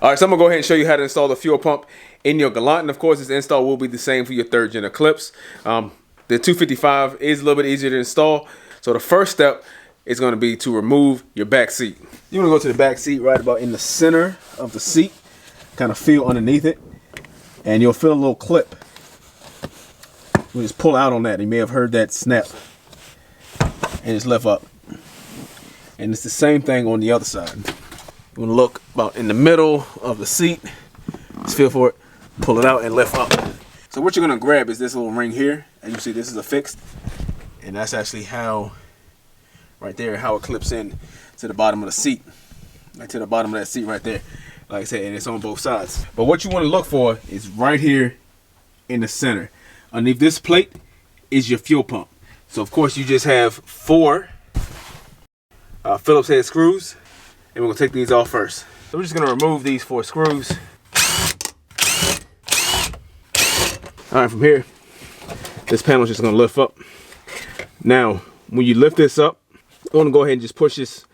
All right, so I'm gonna go ahead and show you how to install the fuel pump in your Galant, and of course this install will be the same for your 3rd gen Eclipse. The 255 is a little bit easier to install. So the first step is gonna be to remove your back seat. You wanna go to the back seat right about in the center of the seat, kind of feel underneath it, and you'll feel a little clip. You just pull out on that. You may have heard that snap, and just lift up. And it's the same thing on the other side. You wanna look about in the middle of the seat, just feel for it, pull it out and lift up. So what you're gonna grab is this little ring here. As you see, this is a fixed, and that's actually how, right there, how it clips in to the bottom of the seat. Like to the bottom of that seat right there. Like I said, and it's on both sides. But what you wanna look for is right here in the center. Underneath this plate is your fuel pump. So of course you just have 4 Phillips head screws, and we're gonna take these off first. So we're just gonna remove these 4 screws. All right, from here, this panel is just gonna lift up. Now, when you lift this up, you wanna go ahead and just push this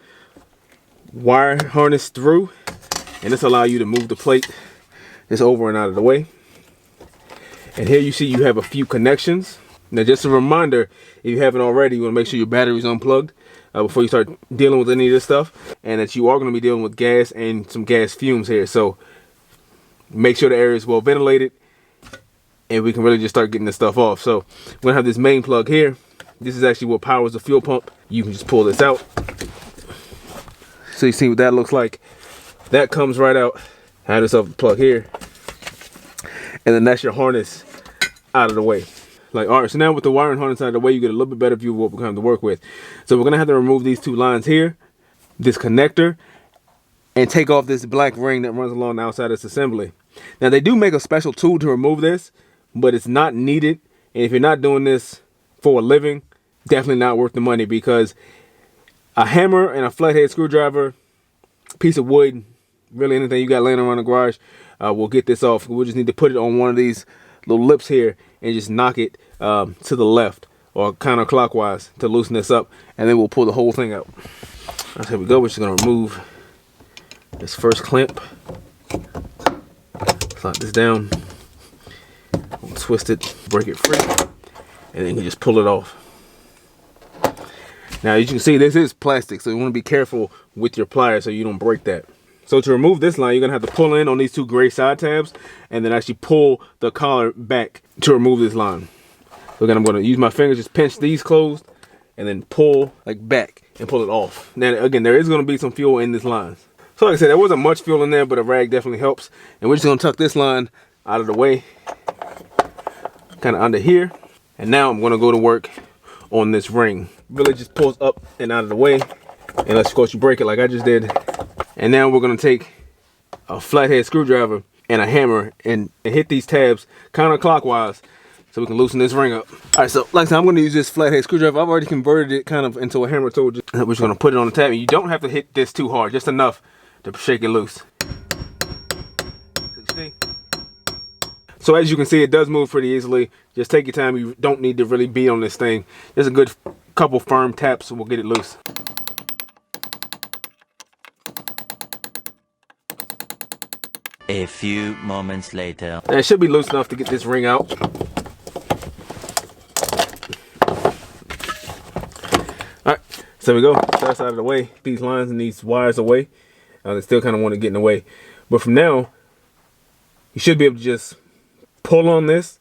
wire harness through, and this allows you to move the plate just over and out of the way. And here you see you have a few connections. Now, just a reminder, if you haven't already, you wanna make sure your battery's unplugged before you start dealing with any of this stuff, and that you are gonna be dealing with gas and some gas fumes here. So make sure the area is well ventilated, and we can really just start getting this stuff off. So we're gonna have this main plug here. This is actually what powers the fuel pump. You can just pull this out. So you see what that looks like. That comes right out. Have this up plug here. And then that's your harness out of the way. Like, all right, so now with the wiring harness out of the way, you get a little bit better view of what we're going to have to work with. So we're gonna have to remove these 2 lines here, this connector, and take off this black ring that runs along the outside of this assembly. Now they do make a special tool to remove this, but it's not needed. And if you're not doing this for a living, definitely not worth the money, because a hammer and a flathead screwdriver, piece of wood, really anything you got laying around the garage, will get this off. We'll just need to put it on one of these little lips here and just knock it to the left or counterclockwise to loosen this up, and then we'll pull the whole thing out. All right, here we go. We're just gonna remove this first clamp, slide this down, twist it, break it free, and then you can just pull it off. Now, as you can see, this is plastic, so you want to be careful with your pliers so you don't break that. So to remove this line, you're gonna have to pull in on these 2 gray side tabs, and then actually pull the collar back to remove this line. So again, I'm gonna use my fingers, just pinch these closed, and then pull like back and pull it off. Now again, there is gonna be some fuel in this line. So like I said, there wasn't much fuel in there, but a rag definitely helps. And we're just gonna tuck this line out of the way, kind of under here. And now I'm gonna go to work on this ring. Really just pulls up and out of the way, unless of course you break it like I just did. And now we're gonna take a flathead screwdriver and a hammer and hit these tabs counterclockwise so we can loosen this ring up. All right, so like I said, I'm gonna use this flathead screwdriver. I've already converted it kind of into a hammer tool. We're just gonna put it on the tab, and you don't have to hit this too hard, just enough to shake it loose. So as you can see, it does move pretty easily. Just take your time. You don't need to really beat on this thing. Just a good couple firm taps will get it loose. A few moments later. And it should be loose enough to get this ring out. Alright, so there we go. That's out of the way. These lines and these wires away. They still kind of want to get in the way. But from now, you should be able to just pull on this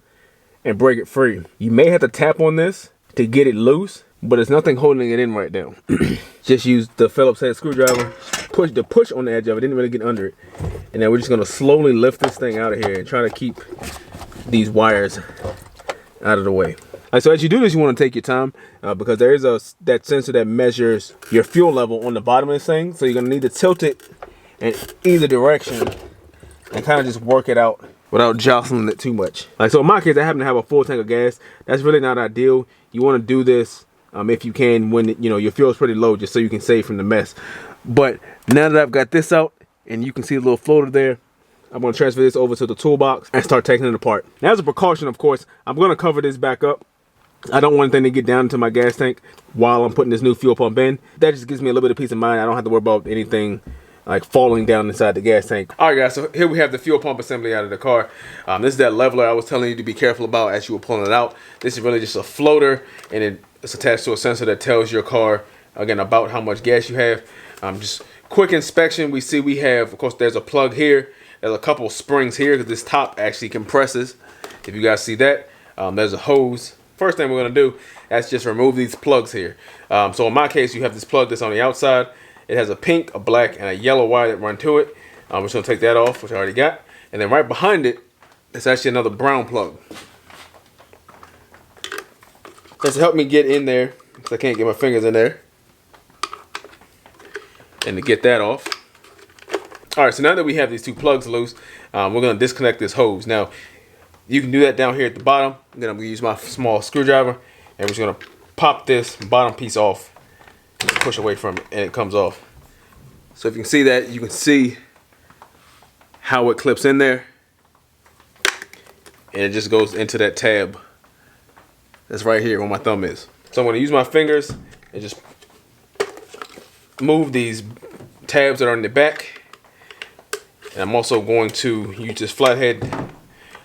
and break it free. You may have to tap on this to get it loose, but there's nothing holding it in right now. Just use the Phillips head screwdriver, push on the edge of it, didn't really get under it. And then we're just gonna slowly lift this thing out of here and try to keep these wires out of the way. Right, so as you do this, you wanna take your time because there is that sensor that measures your fuel level on the bottom of this thing. So you're gonna need to tilt it in either direction and kind of just work it out without jostling it too much. Like, so in my case, I happen to have a full tank of gas. That's really not ideal. You wanna do this if you can when your fuel is pretty low, just so you can save from the mess. But now that I've got this out, and you can see a little floater there, I'm going to transfer this over to the toolbox and start taking it apart. Now, as a precaution, of course, I'm going to cover this back up. I don't want anything to get down into my gas tank while I'm putting this new fuel pump in. That just gives me a little bit of peace of mind. I don't have to worry about anything like falling down inside the gas tank. All right, guys, so here we have the fuel pump assembly out of the car. This is that leveler I was telling you to be careful about as you were pulling it out. This is really just a floater, and it's attached to a sensor that tells your car, again, about how much gas you have. Just quick inspection, we see we have, of course, there's a plug here. There's a couple of springs here because this top actually compresses. If you guys see that, there's a hose. First thing we're gonna do is just remove these plugs here. So in my case, you have this plug that's on the outside. It has a pink, a black, and a yellow wire that run to it. I'm just gonna take that off, which I already got. And then right behind it, there's actually another brown plug. Just to help me get in there, because I can't get my fingers in there. And to get that off. All right, so now that we have these two plugs loose, we're gonna disconnect this hose. Now, you can do that down here at the bottom. Then I'm gonna use my small screwdriver, and we're just gonna pop this bottom piece off, push away from it, and it comes off. So if you can see that, you can see how it clips in there, and it just goes into that tab that's right here where my thumb is. So I'm gonna use my fingers and just move these tabs that are in the back. And I'm also going to use this flathead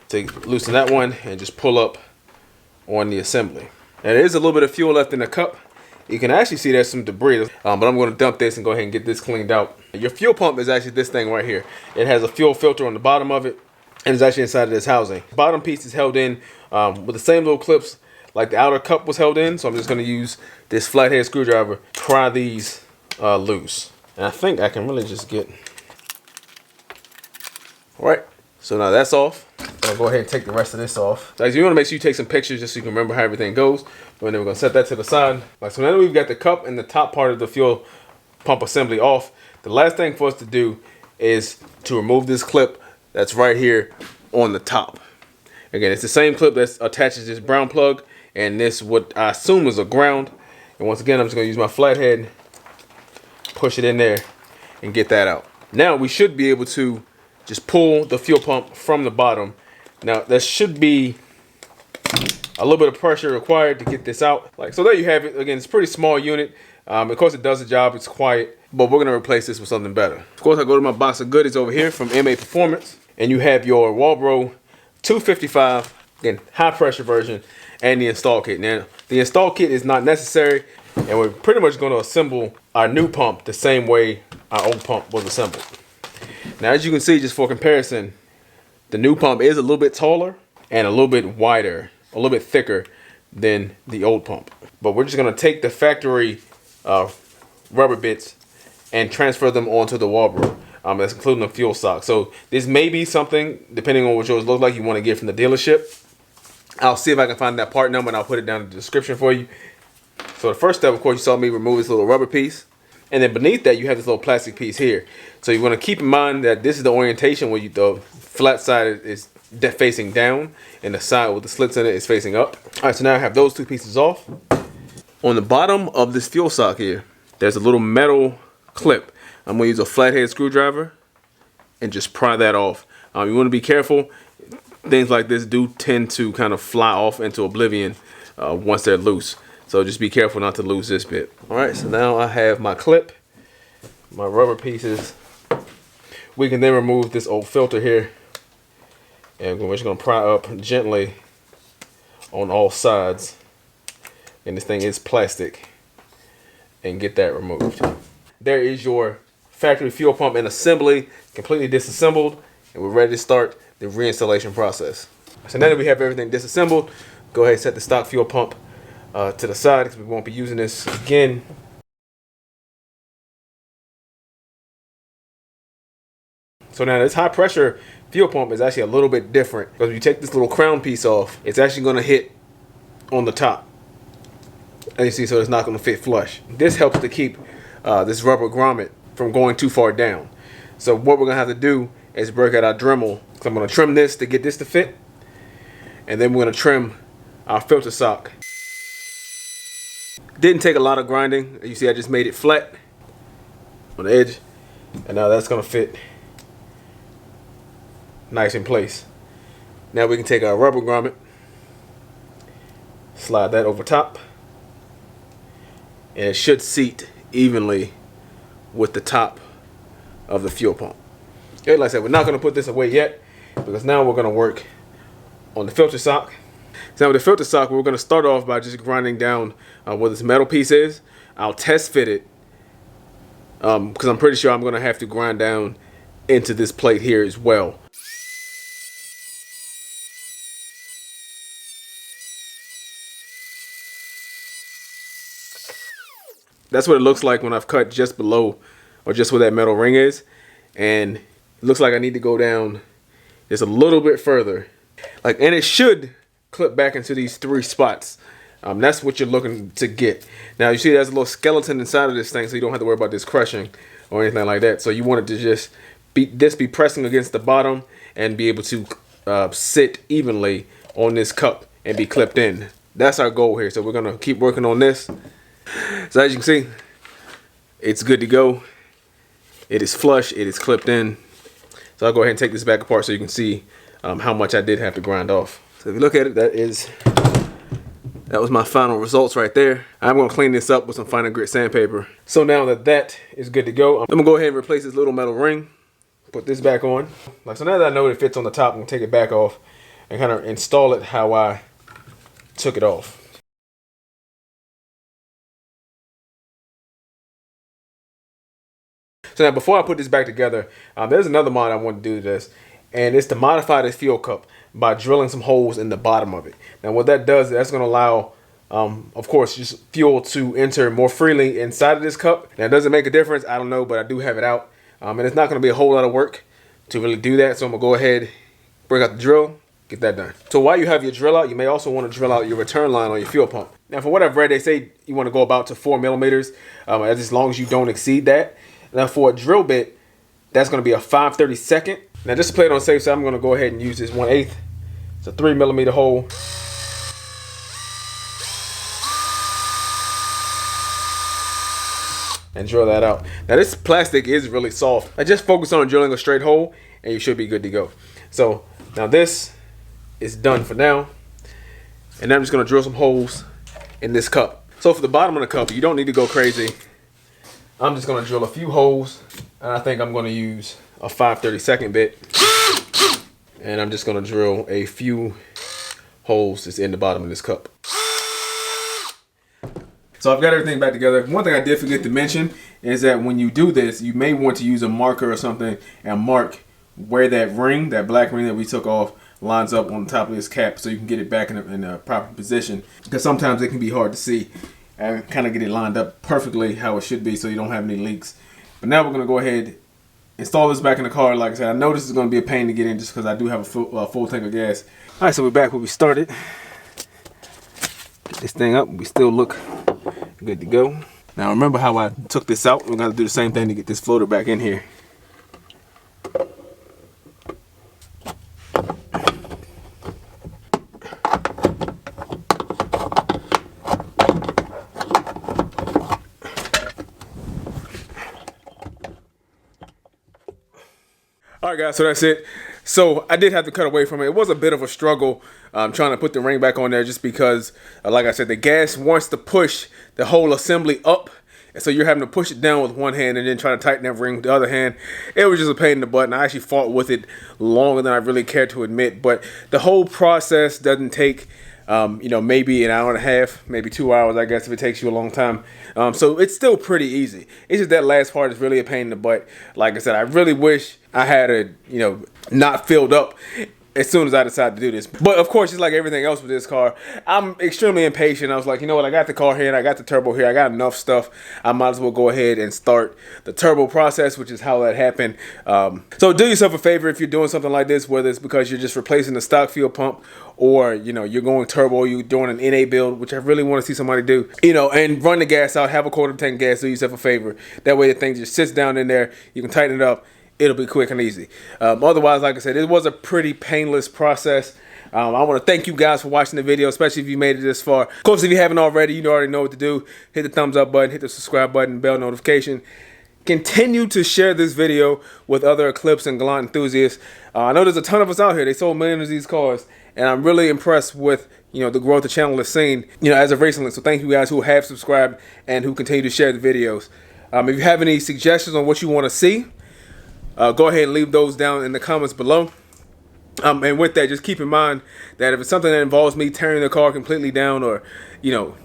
to loosen that one and just pull up on the assembly. Now there is a little bit of fuel left in the cup. You can actually see there's some debris, but I'm going to dump this and go ahead and get this cleaned out. Your fuel pump is actually this thing right here. It has a fuel filter on the bottom of it, and it's actually inside of this housing. The bottom piece is held in with the same little clips like the outer cup was held in. So I'm just going to use this flathead screwdriver, pry these loose. And I think I can really just get... All right, so now that's off. I'll go ahead and take the rest of this off. So you want to make sure you take some pictures just so you can remember how everything goes. And then we're going to set that to the side. So now that we've got the cup and the top part of the fuel pump assembly off, the last thing for us to do is to remove this clip that's right here on the top. Again, it's the same clip that attaches this brown plug and this what I assume is a ground. And once again, I'm just going to use my flathead, push it in there, and get that out. Now we should be able to just pull the fuel pump from the bottom. Now there should be a little bit of pressure required to get this out. So there you have it. Again, it's a pretty small unit. Of course it does the job, it's quiet, but we're gonna replace this with something better. Of course, I go to my box of goodies over here from MA Performance, and you have your Walbro 255, again, high pressure version, and the install kit. Now, the install kit is not necessary, and we're pretty much gonna assemble our new pump the same way our old pump was assembled. Now, as you can see, just for comparison, the new pump is a little bit taller and a little bit wider, a little bit thicker than the old pump. But we're just gonna take the factory rubber bits and transfer them onto the Walbro. That's including the fuel sock. So this may be something, depending on what yours look like, you want to get from the dealership. I'll see if I can find that part number and I'll put it down in the description for you. So the first step, of course, you saw me remove this little rubber piece. And then beneath that, you have this little plastic piece here. So you want to keep in mind that this is the orientation where the flat side is facing down and the side with the slits in it is facing up. All right, so now I have those two pieces off. On the bottom of this fuel sock here, there's a little metal clip. I'm going to use a flathead screwdriver and just pry that off. You want to be careful. Things like this do tend to kind of fly off into oblivion once they're loose. So just be careful not to lose this bit. All right, so now I have my clip, my rubber pieces. We can then remove this old filter here. And we're just gonna pry up gently on all sides. And this thing is plastic. And get that removed. There is your factory fuel pump in assembly, completely disassembled. And we're ready to start the reinstallation process. So now that we have everything disassembled, go ahead and set the stock fuel pump to the side because we won't be using this again. So now this high pressure fuel pump is actually a little bit different because if you take this little crown piece off, it's actually going to hit on the top. As you see, so it's not going to fit flush. This helps to keep this rubber grommet from going too far down. So what we're going to have to do is break out our Dremel. So I'm going to trim this to get this to fit. And then we're going to trim our filter sock. Didn't take a lot of grinding. You see I just made it flat on the edge. And now that's going to fit nice in place. Now we can take our rubber grommet, slide that over top, and it should seat evenly with the top of the fuel pump. Okay, like I said, we're not going to put this away yet because now we're going to work on the filter sock. So now with the filter sock, we're going to start off by just grinding down where this metal piece is. I'll test fit it because I'm pretty sure I'm going to have to grind down into this plate here as well. That's what it looks like when I've cut just below or just where that metal ring is. And it looks like I need to go down just a little bit further. And it should clip back into these 3 spots. That's what you're looking to get. Now you see there's a little skeleton inside of this thing, so you don't have to worry about this crushing or anything like that. So you want it to just be pressing against the bottom and be able to sit evenly on this cup and be clipped in. That's our goal here. So we're gonna keep working on this. So as you can see, it's good to go. It is flush, it is clipped in. So I'll go ahead and take this back apart so you can see how much I did have to grind off. So if you look at it, that was my final results right there. I'm gonna clean this up with some finer grit sandpaper. So now that that is good to go, I'm gonna go ahead and replace this little metal ring. Put this back on. So now that I know it fits on the top, I'm gonna take it back off and kind of install it how I took it off. So now before I put this back together, there's another mod I want to do to this, and it's to modify this fuel cup by drilling some holes in the bottom of it. Now what that does, that's going to allow, of course, just fuel to enter more freely inside of this cup. Now does it make a difference? I don't know, but I do have it out. And it's not going to be a whole lot of work to really do that. So I'm going to go ahead, bring out the drill, get that done. So while you have your drill out, you may also want to drill out your return line on your fuel pump. Now for what I've read, they say you want to go about to 4 millimeters, as long as you don't exceed that. Now for a drill bit, that's going to be a 5/32. Now just to play it on the safe side, I'm going to go ahead and use this 1/8. It's a 3 millimeter hole. And drill that out. Now this plastic is really soft. I just focus on drilling a straight hole and you should be good to go. So now this is done for now. And now I'm just going to drill some holes in this cup. So for the bottom of the cup, you don't need to go crazy. I'm just going to drill a few holes, and I think I'm going to use a 5/32 bit, and I'm just going to drill a few holes that's in the bottom of this cup. So I've got everything back together. One thing I did forget to mention is that when you do this, you may want to use a marker or something and mark where that ring, that black ring that we took off, lines up on the top of this cap so you can get it back in a proper position, because sometimes it can be hard to see. And kind of get it lined up perfectly how it should be so you don't have any leaks. But now we're going to go ahead, install this back in the car. Like I said, I know this is going to be a pain to get in just because I do have a full tank of gas. All right, so we're back where we started. Get this thing up. We still look good to go. Now remember how I took this out? We're going to do the same thing to get this floater back in here. All right, guys, so that's it. So I did have to cut away from it. It was a bit of a struggle trying to put the ring back on there just because, like I said, the gas wants to push the whole assembly up. And so you're having to push it down with one hand and then try to tighten that ring with the other hand. It was just a pain in the butt, and I actually fought with it longer than I really care to admit. But the whole process doesn't take, maybe an hour and a half, maybe 2 hours, I guess, if it takes you a long time. So it's still pretty easy. It's just that last part is really a pain in the butt. Like I said, I really wish I had it, not filled up as soon as I decided to do this. But of course, just like everything else with this car, I'm extremely impatient. I was like, you know what, I got the car here and I got the turbo here. I got enough stuff. I might as well go ahead and start the turbo process, which is how that happened. So do yourself a favor if you're doing something like this, whether it's because you're just replacing the stock fuel pump or, you're going turbo, you're doing an NA build, which I really want to see somebody do, and run the gas out, have a quarter tank gas, do yourself a favor. That way the thing just sits down in there, you can tighten it up. It'll be quick and easy. Otherwise, like I said, it was a pretty painless process. I want to thank you guys for watching the video, especially if you made it this far. Of course, if you haven't already, you already know what to do. Hit the thumbs up button, hit the subscribe button, bell notification. Continue to share this video with other Eclipse and Galant enthusiasts. I know there's a ton of us out here. They sold millions of these cars, and I'm really impressed with the growth the channel has seen as of recently. So thank you guys who have subscribed and who continue to share the videos. If you have any suggestions on what you want to see, go ahead and leave those down in the comments below. And with that, just keep in mind that if it's something that involves me tearing the car completely down, or, you know,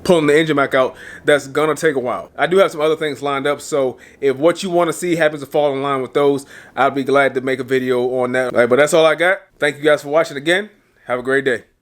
pulling the engine back out, that's gonna take a while. I do have some other things lined up, so if what you want to see happens to fall in line with those, I'll be glad to make a video on that. All right, but that's all I got. Thank you guys for watching again. Have a great day.